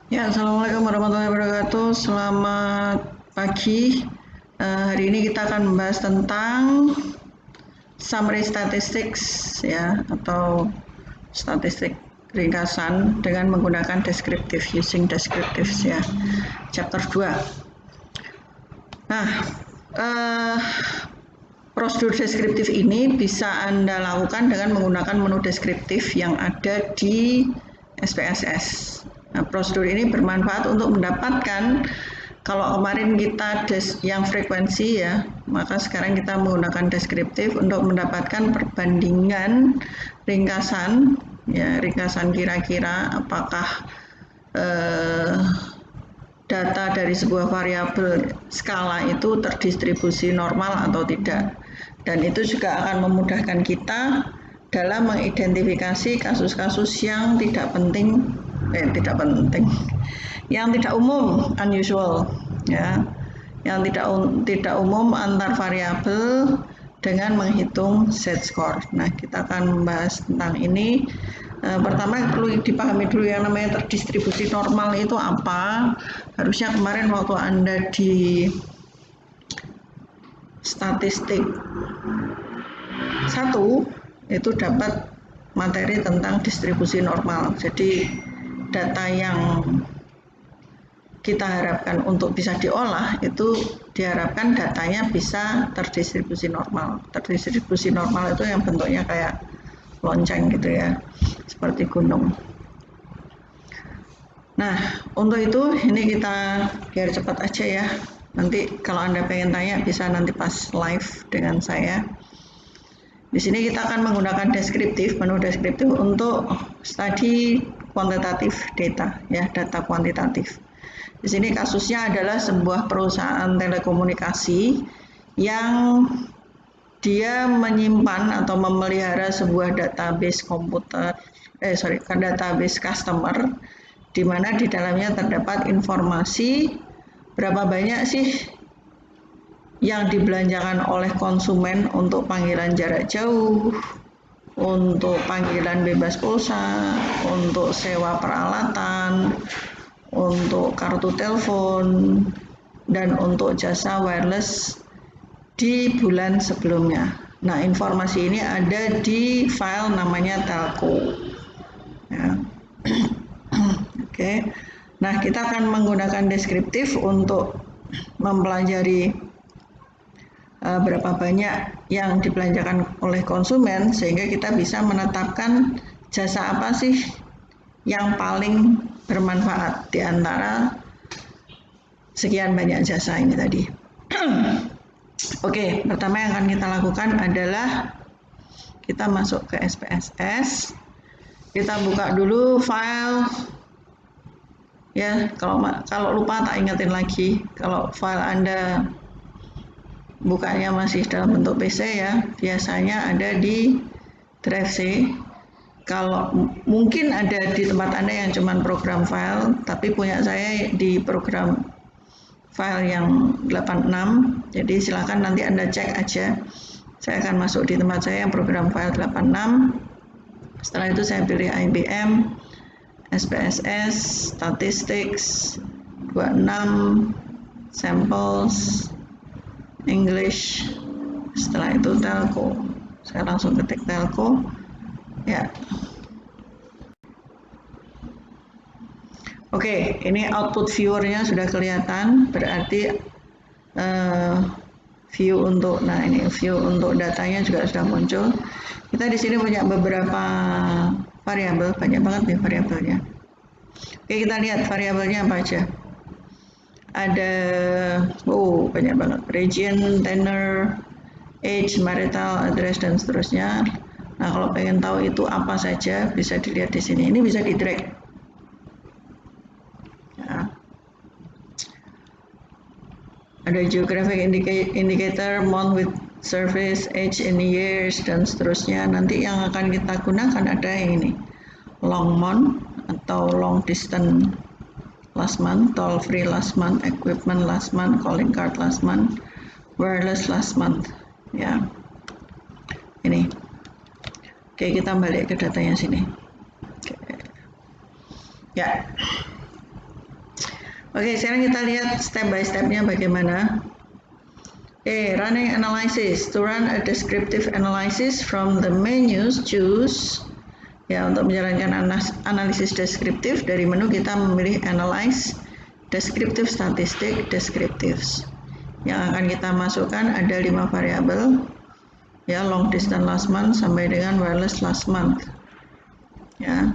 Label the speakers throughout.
Speaker 1: Ya, Assalamualaikum warahmatullahi wabarakatuh. Selamat pagi. Hari ini kita akan membahas tentang summary statistics ya, atau statistik ringkasan dengan menggunakan descriptive, using descriptives ya. Chapter 2. Nah, prosedur deskriptif ini bisa Anda lakukan dengan menggunakan menu deskriptif yang ada di SPSS. Nah, prosedur ini bermanfaat untuk mendapatkan, kalau kemarin kita yang frekuensi ya, maka sekarang kita menggunakan deskriptif untuk mendapatkan perbandingan ringkasan, ya, ringkasan kira-kira apakah data dari sebuah variabel skala itu terdistribusi normal atau tidak. Dan itu juga akan memudahkan kita dalam mengidentifikasi kasus-kasus yang tidak penting, yang tidak umum, unusual, ya, yang tidak umum antar variabel dengan menghitung z-score. Nah, kita akan membahas tentang ini. Pertama perlu dipahami dulu yang namanya terdistribusi normal itu apa. Harusnya kemarin waktu Anda di statistik 1 itu dapat materi tentang distribusi normal. Jadi data yang kita harapkan untuk bisa diolah itu diharapkan datanya bisa terdistribusi normal. Terdistribusi normal itu yang bentuknya kayak lonceng gitu ya, seperti gunung. Nah, untuk itu ini kita biar cepat aja ya. Nanti kalau Anda pengen tanya bisa nanti pas live dengan saya. Di sini kita akan menggunakan deskriptif, menu deskriptif untuk study kuantitatif data, ya, data kuantitatif. Di sini kasusnya adalah sebuah perusahaan telekomunikasi yang dia menyimpan atau memelihara sebuah database database customer, di mana di dalamnya terdapat informasi berapa banyak sih yang dibelanjakan oleh konsumen untuk panggilan jarak jauh, untuk panggilan bebas pulsa, untuk sewa peralatan, untuk kartu telepon, dan untuk jasa wireless di bulan sebelumnya. Nah, informasi ini ada di file namanya telco. Ya. Oke. Nah, kita akan menggunakan deskriptif untuk mempelajari berapa banyak yang dibelanjakan oleh konsumen, sehingga kita bisa menetapkan jasa apa sih yang paling bermanfaat di antara sekian banyak jasa ini tadi. Oke, pertama yang akan kita lakukan adalah kita masuk ke SPSS. Kita buka dulu file. Ya, kalau lupa tak ingetin lagi. Kalau file Anda bukanya masih dalam bentuk PC ya, biasanya ada di drive C. Kalau mungkin ada di tempat Anda yang cuma program file, tapi punya saya di program file yang 86, jadi silakan nanti Anda cek aja. Saya akan masuk di tempat saya yang program file 86. Setelah itu saya pilih IBM, SPSS, Statistics, 26, Samples, English. Setelah itu telco. Saya langsung ketik telco. Ya. Oke, ini output viewernya sudah kelihatan, berarti view untuk datanya juga sudah muncul. Kita di sini punya beberapa variabel, banyak banget nih variabelnya. Oke, kita lihat variabelnya apa aja. Ada banyak banget, region, tenor, age, marital, address, dan seterusnya. Nah, kalau pengen tahu itu apa saja bisa dilihat di sini. Ini bisa di drag. Ya. Ada geographic indicator, month with service, age in years, dan seterusnya. Nanti yang akan kita gunakan ada yang ini, long month atau long distance last month, toll free last month, equipment last month, calling card last month, wireless last month. Ya, ini. Oke, kita balik ke datanya sini. Oke. Ya. Oke, sekarang kita lihat step by step-nya bagaimana. Running analysis. To run a descriptive analysis from the menus, choose. Ya, untuk menjalankan analisis deskriptif dari menu kita memilih analyze, descriptive statistic, descriptives. Yang akan kita masukkan ada 5 variabel, ya, long distance last month sampai dengan wireless last month. Ya,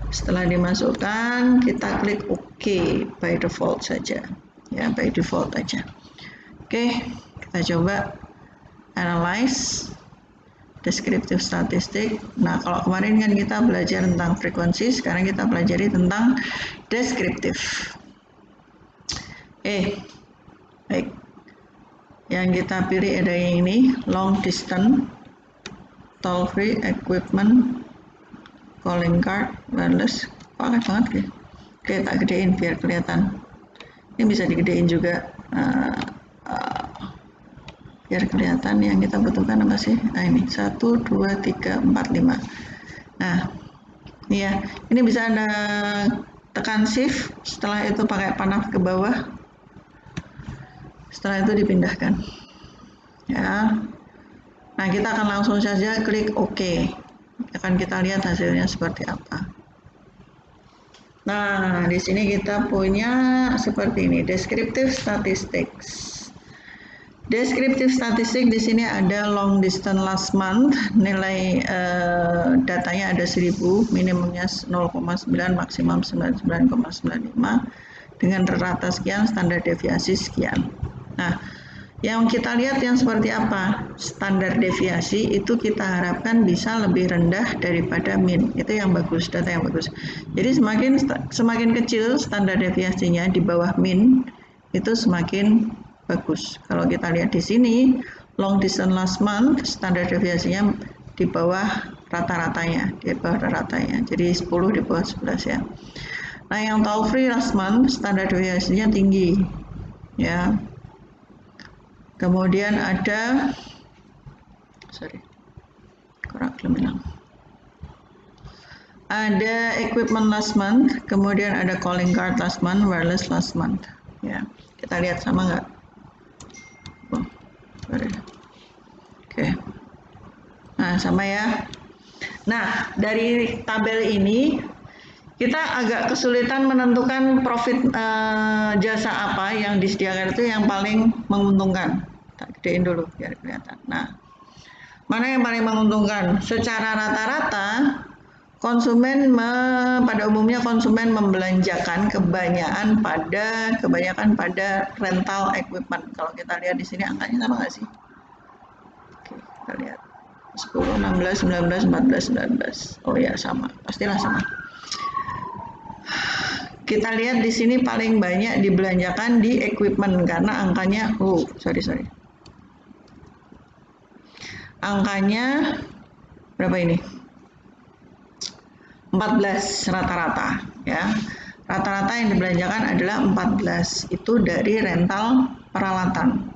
Speaker 1: setelah dimasukkan kita klik OK by default saja, ya, by default aja. Oke, kita coba analyze descriptive statistik. Nah, kalau kemarin kan kita belajar tentang frekuensi, sekarang kita pelajari tentang deskriptif. Baik. Yang kita pilih ada yang ini, long distance, toll free, equipment, calling card, wireless. Pakai banget ya. Oke, tak gedein biar kelihatan. Ini bisa digedein juga. Biar kelihatan yang kita butuhkan apa sih. Nah, ini 1, 2, 3, 4, 5. Nah, ini ya, ini bisa Anda tekan shift, setelah itu pakai panah ke bawah, setelah itu dipindahkan, ya. Nah, kita akan langsung saja klik OK, akan kita lihat hasilnya seperti apa. Nah, di sini kita punya seperti ini, descriptive statistics. Deskriptif statistik di sini ada long distance last month, nilai datanya ada 1000, minimumnya 0,9, maksimum 99,95 dengan rata sekian, standar deviasi sekian. Nah, yang kita lihat yang seperti apa? Standar deviasi itu kita harapkan bisa lebih rendah daripada min. Itu yang bagus, data yang bagus. Jadi semakin kecil standar deviasinya di bawah min, itu semakin bagus. Kalau kita lihat di sini, long distance last month standar deviasinya di bawah rata-ratanya, Jadi 10 di bawah 11 ya. Nah, yang toll free last month standar deviasinya tinggi, ya. Kemudian ada, ada equipment last month, kemudian ada calling card last month, wireless last month. Ya, kita lihat sama nggak? Oke. Nah, sama ya. Nah, dari tabel ini kita agak kesulitan menentukan profit jasa apa yang disediakan itu yang paling menguntungkan. Tak gedein dulu biar kelihatan. Nah, mana yang paling menguntungkan? Secara rata-rata pada umumnya konsumen membelanjakan kebanyakan pada rental equipment. Kalau kita lihat di sini angkanya sama nggak sih? Oke, kita lihat 10, 16, 19, 14, 19. Oh ya, sama, pastilah sama. Kita lihat di sini paling banyak dibelanjakan di equipment karena angkanya, angkanya berapa ini? 14 rata-rata, ya. Rata-rata yang dibelanjakan adalah 14, itu dari rental peralatan.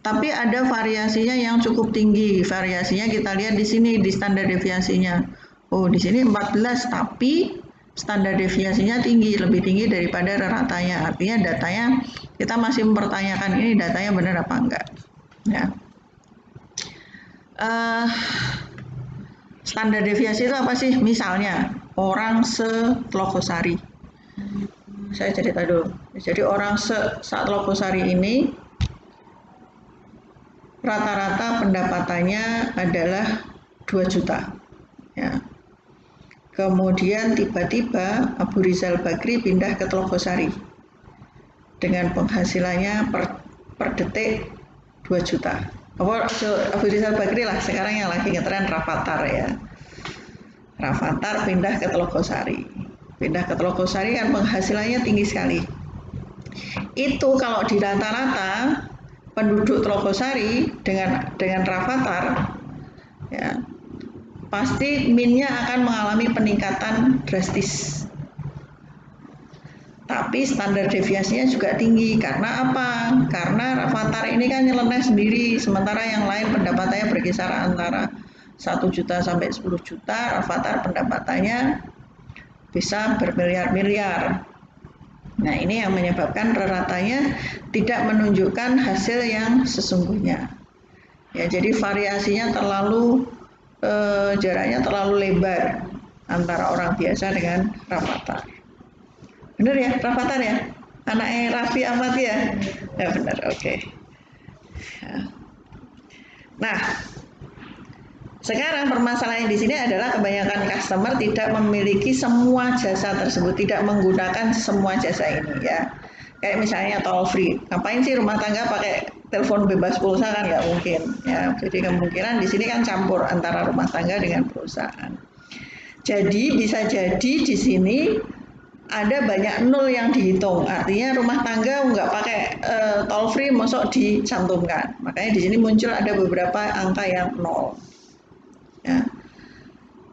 Speaker 1: Tapi ada variasinya yang cukup tinggi. Variasinya kita lihat di sini di standar deviasinya. Oh, di sini 14, tapi standar deviasinya tinggi, lebih tinggi daripada rata-ratanya. Artinya datanya kita masih mempertanyakan ini datanya benar apa enggak, ya. Standar deviasi itu apa sih? Misalnya orang se-Tlogosari. Saya cerita dulu. Jadi orang se-Tlogosari ini rata-rata pendapatannya adalah 2 juta. Ya. Kemudian tiba-tiba Abu Rizal Bakri pindah ke Tlogosari dengan penghasilannya per detik 2 juta. Abu Rizal Bakri lah sekarang yang lagi ngetren Rafathar ya. Rafathar pindah ke Tlogosari. Pindah ke Tlogosari kan penghasilannya tinggi sekali. Itu kalau di rata-rata penduduk Tlogosari dengan Rafathar ya, pasti minnya akan mengalami peningkatan drastis. Tapi standar deviasinya juga tinggi. Karena apa? Karena Rafathar ini kan nyeleneh sendiri, sementara yang lain pendapatannya berkisar antara 1 juta sampai 10 juta, Rafathar pendapatannya bisa bermiliar-miliar. Nah, ini yang menyebabkan reratanya tidak menunjukkan hasil yang sesungguhnya. Ya, jadi variasinya jaraknya terlalu lebar antara orang biasa dengan Rafathar. Benar ya, Rafathar ya? Anaknya Raffi Ahmad ya? Ya benar, oke. Ya. Nah, sekarang permasalahan di sini adalah kebanyakan customer tidak memiliki semua jasa tersebut, tidak menggunakan semua jasa ini ya. Kayak misalnya toll free, ngapain sih rumah tangga pakai telepon bebas pulsa, kan nggak mungkin ya. Jadi kemungkinan di sini kan campur antara rumah tangga dengan perusahaan. Jadi bisa jadi di sini ada banyak nol yang dihitung, artinya rumah tangga nggak pakai toll free masuk dicantumkan. Makanya di sini muncul ada beberapa angka yang nol. Ya.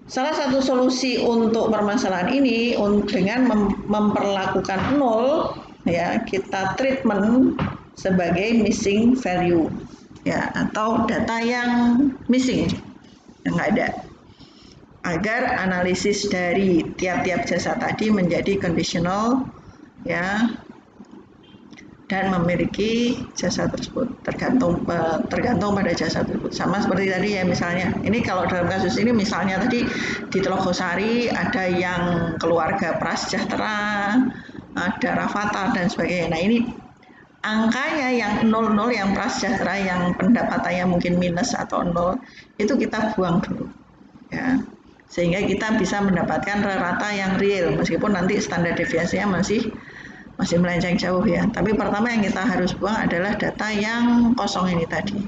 Speaker 1: Salah satu solusi untuk permasalahan ini dengan memperlakukan nol, ya, kita treatment sebagai missing value, ya, atau data yang missing, yang nggak ada, agar analisis dari tiap-tiap jasa tadi menjadi conditional, ya, dan memiliki jasa tersebut, tergantung pada jasa tersebut. Sama seperti tadi ya, misalnya ini kalau dalam kasus ini misalnya tadi di Telogosari ada yang keluarga prasejahtera, ada Rafathar dan sebagainya. Nah, ini angkanya yang 00 yang prasejahtera yang pendapatannya mungkin minus atau 0 itu kita buang dulu ya, sehingga kita bisa mendapatkan rata yang real meskipun nanti standar deviasinya masih melenceng jauh ya. Tapi pertama yang kita harus buang adalah data yang kosong ini tadi.